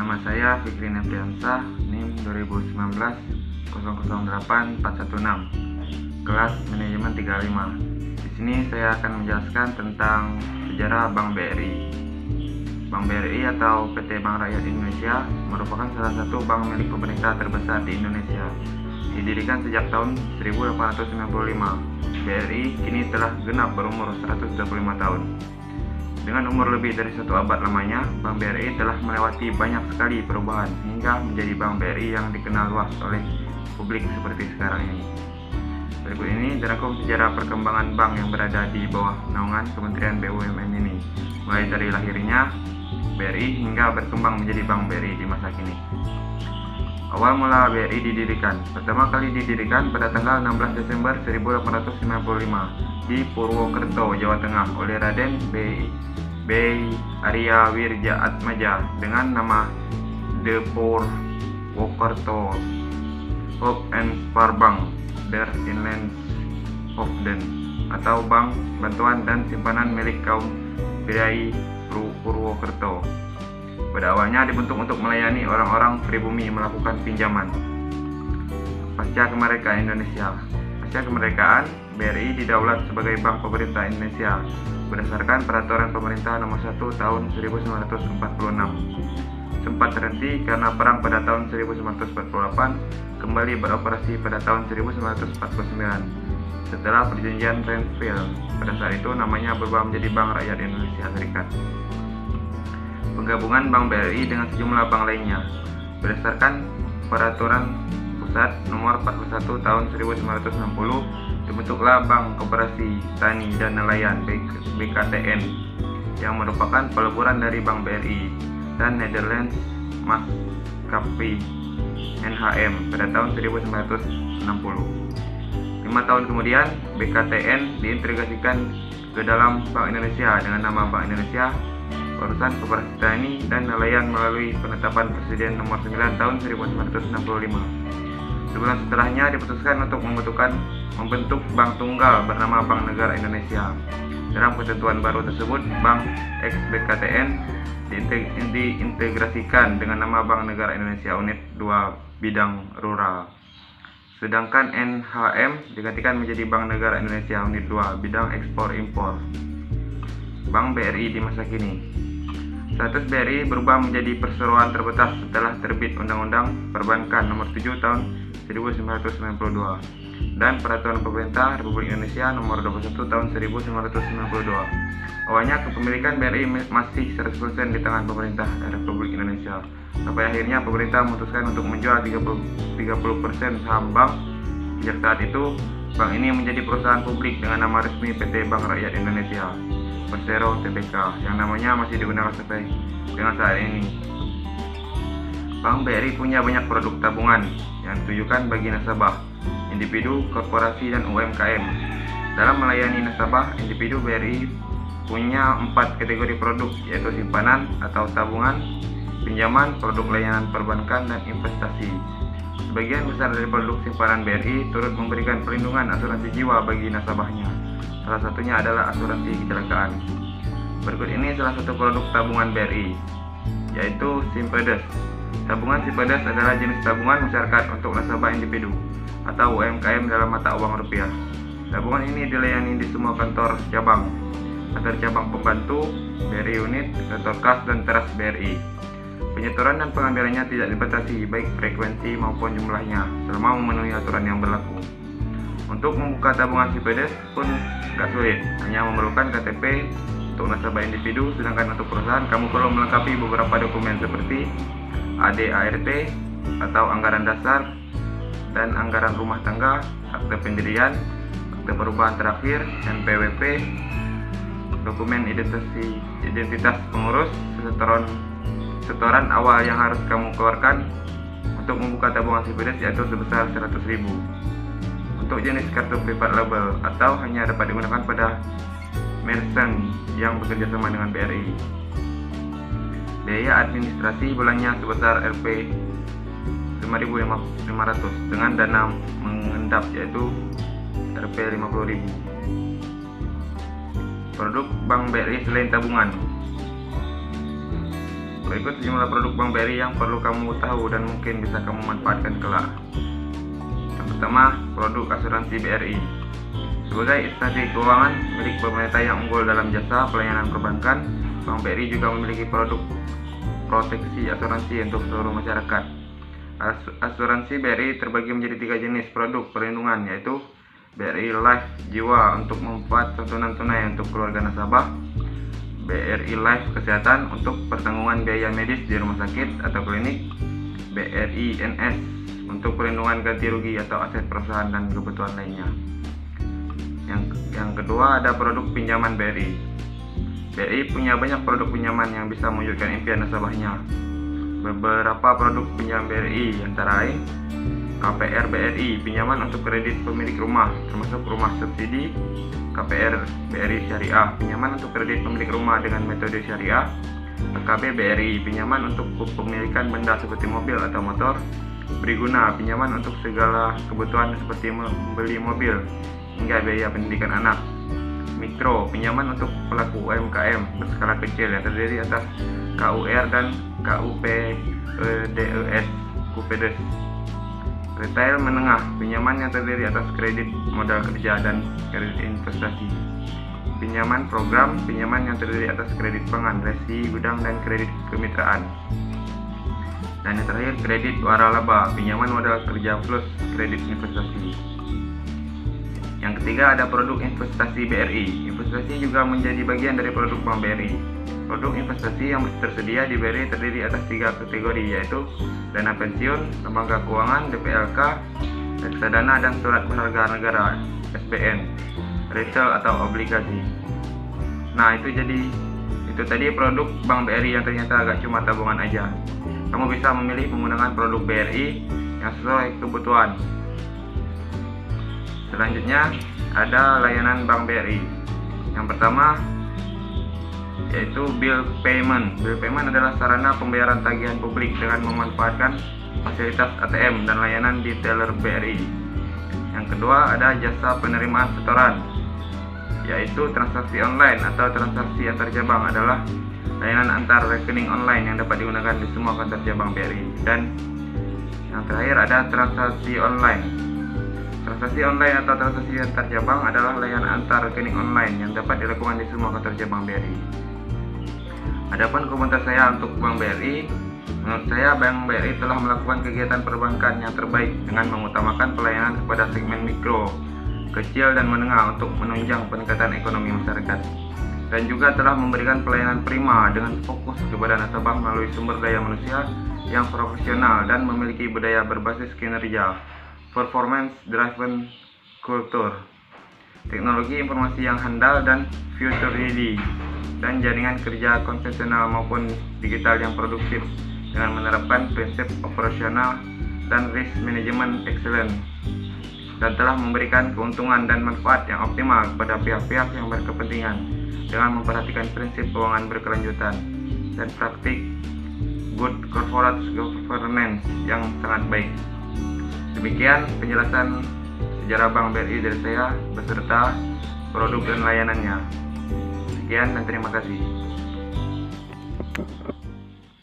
Nama saya Fikri Nefriansah, NIM 2019-008416, kelas manajemen 35. Di sini saya akan menjelaskan tentang sejarah Bank BRI. Bank BRI atau PT Bank Rakyat Indonesia merupakan salah satu bank milik pemerintah terbesar di Indonesia. Didirikan sejak tahun 1895, BRI kini telah genap berumur 125 tahun. Dengan umur lebih dari 1 abad lamanya, Bank BRI telah melewati banyak sekali perubahan hingga menjadi Bank BRI yang dikenal luas oleh publik seperti sekarang ini. Berikut ini dirangkum sejarah perkembangan bank yang berada di bawah naungan Kementerian BUMN ini, mulai dari lahirnya BRI hingga berkembang menjadi Bank BRI di masa kini. Awal mula BRI didirikan. Pertama kali didirikan pada tanggal 16 Desember 1895 di Purwokerto, Jawa Tengah oleh Raden B. Arya Wirja Atmaja dengan nama The Purwokerto Hope and Spar Bank der Inlandshoofden atau Bank Bantuan dan Simpanan milik kaum priai Purwokerto. Pada awalnya dibentuk untuk melayani orang-orang pribumi melakukan pinjaman. Pasca kemerdekaan, BRI didaulat sebagai Bank Pemerintah Indonesia berdasarkan Peraturan Pemerintah Nomor 1 Tahun 1946. Sempat terhenti karena perang pada tahun 1948, kembali beroperasi pada tahun 1949 setelah perjanjian Renville. Pada saat itu namanya berubah menjadi Bank Rakyat Indonesia Serikat. Penggabungan Bank BRI dengan sejumlah bank lainnya berdasarkan Peraturan Pusat Nomor 41 Tahun 1960 dibentuklah Bank Koperasi Tani dan Nelayan (BKTN) yang merupakan peleburan dari Bank BRI dan Netherlands Maatskappij (NHM) pada tahun 1960. 5 tahun kemudian, BKTN diintegrasikan ke dalam Bank Indonesia dengan nama Bank Indonesia Urusan Koperasi Tani dan Nelayan melalui penetapan Presiden Nomor 9 Tahun 1965. Sebulan setelahnya diputuskan untuk membentuk bank tunggal bernama Bank Negara Indonesia. Dalam ketentuan baru tersebut, Bank ex-BKTN diintegrasikan dengan nama Bank Negara Indonesia Unit 2 Bidang Rural. Sedangkan NHM digantikan menjadi Bank Negara Indonesia Unit 2 Bidang Ekspor Impor. Bank BRI di masa kini. Status BRI berubah menjadi perseroan terbatas setelah terbit Undang-Undang Perbankan Nomor 7 Tahun 1992 dan Peraturan Pemerintah Republik Indonesia Nomor 21 Tahun 1992. Awalnya kepemilikan BRI masih 100% di tangan pemerintah Republik Indonesia. Sampai akhirnya pemerintah memutuskan untuk menjual 30% saham bank. Sejak saat itu, bank ini menjadi perusahaan publik dengan nama resmi PT Bank Rakyat Indonesia Persero Tbk yang namanya masih digunakan sampai dengan saat ini. Bank BRI punya banyak produk tabungan yang ditujukan bagi nasabah, individu, korporasi, dan UMKM. Dalam melayani nasabah, individu BRI punya 4 kategori produk, yaitu simpanan atau tabungan, pinjaman, produk layanan perbankan, dan investasi. Sebagian besar dari produk simpanan BRI turut memberikan perlindungan asuransi jiwa bagi nasabahnya. Salah satunya adalah asuransi kecelakaan. Berikut ini salah satu produk tabungan BRI, yaitu Simpedes. Tabungan Simpedes adalah jenis tabungan masyarakat untuk nasabah individu atau UMKM dalam mata uang rupiah. Tabungan ini dilayani di semua kantor cabang pembantu, BRI unit, kantor kas, dan teras BRI. Penyetoran dan pengambilannya tidak dibatasi baik frekuensi maupun jumlahnya selama memenuhi aturan yang berlaku. Untuk membuka tabungan Simpedes pun gak sulit, hanya memerlukan KTP untuk nasabah individu, sedangkan untuk perusahaan kamu perlu melengkapi beberapa dokumen seperti AD/ART atau anggaran dasar dan anggaran rumah tangga, akte pendirian, akte perubahan terakhir, NPWP, dokumen identitas pengurus, setoran awal yang harus kamu keluarkan untuk membuka tabungan Simpedes yaitu sebesar 100.000. Untuk jenis kartu privat label atau hanya dapat digunakan pada merchant yang bekerja sama dengan BRI. Biaya administrasi bulannya sebesar Rp 5.500 dengan dana mengendap yaitu Rp 50.000. Produk Bank BRI selain tabungan. Berikut sejumlah produk Bank BRI yang perlu kamu tahu dan mungkin bisa kamu manfaatkan kelak. Yang pertama, produk asuransi BRI. Sebagai instansi keuangan milik pemerintah yang unggul dalam jasa pelayanan perbankan, Bank BRI juga memiliki produk proteksi asuransi untuk seluruh masyarakat. Asuransi BRI terbagi menjadi 3 jenis produk perlindungan, yaitu BRI Life Jiwa untuk membuat santunan tunai untuk keluarga nasabah, BRI Life Kesehatan untuk pertanggungan biaya medis di rumah sakit atau klinik, BRI NS untuk perlindungan ganti rugi atau aset perusahaan dan kebutuhan lainnya. Yang kedua ada produk pinjaman BRI. BRI punya banyak produk pinjaman yang bisa mewujudkan impian nasabahnya. Beberapa produk pinjam BRI antara lain KPR BRI, pinjaman untuk kredit pemilik rumah termasuk rumah subsidi, KPR BRI Syariah, pinjaman untuk kredit pemilik rumah dengan metode syariah, AKB BRI, pinjaman untuk kepemilikan benda seperti mobil atau motor, Briguna, pinjaman untuk segala kebutuhan seperti membeli mobil hingga biaya pendidikan anak, Mikro, pinjaman untuk pelaku UMKM berskala kecil yang terdiri atas KUR dan KUPDES. Retail menengah, pinjaman yang terdiri atas kredit modal kerja dan kredit investasi. Pinjaman program, pinjaman yang terdiri atas kredit pangan, resi, gudang, dan kredit kemitraan. Dan yang terakhir, kredit waralaba, pinjaman modal kerja plus kredit investasi. Yang ketiga ada produk investasi BRI. Investasi juga menjadi bagian dari produk Bank BRI. Produk investasi yang tersedia di BRI terdiri atas 3 kategori, yaitu dana pensiun, lembaga keuangan, DPLK, reksadana, dan surat berharga negara (SBN), retail atau obligasi. Nah, itu tadi produk Bank BRI yang ternyata agak cuma tabungan aja. Kamu bisa memilih menggunakan produk BRI yang sesuai kebutuhan. Selanjutnya ada layanan Bank BRI. Yang pertama yaitu bill payment. Bill payment adalah sarana pembayaran tagihan publik dengan memanfaatkan fasilitas ATM dan layanan di teller BRI. Yang kedua ada jasa penerimaan setoran, yaitu transaksi online atau transaksi antar cabang adalah layanan antar rekening online yang dapat digunakan di semua kantor cabang BRI. Dan yang terakhir ada transaksi online. Transaksi online atau transaksi antar cabang adalah layanan antar rekening online yang dapat dilakukan di semua kantor cabang BRI. Adapun komentar saya untuk Bank BRI, menurut saya Bank BRI telah melakukan kegiatan perbankan yang terbaik dengan mengutamakan pelayanan kepada segmen mikro, kecil, dan menengah untuk menunjang peningkatan ekonomi masyarakat, dan juga telah memberikan pelayanan prima dengan fokus kepada nasabah melalui sumber daya manusia yang profesional dan memiliki budaya berbasis kinerja, performance driven culture, teknologi informasi yang handal dan future ready, dan jaringan kerja konvensional maupun digital yang produktif dengan menerapkan prinsip operasional dan risk management excellence, dan telah memberikan keuntungan dan manfaat yang optimal kepada pihak-pihak yang berkepentingan dengan memperhatikan prinsip keuangan berkelanjutan dan praktik good corporate governance yang sangat baik. Demikian penjelasan sejarah Bank BRI dari saya beserta produk dan layanannya. Sekian dan terima kasih.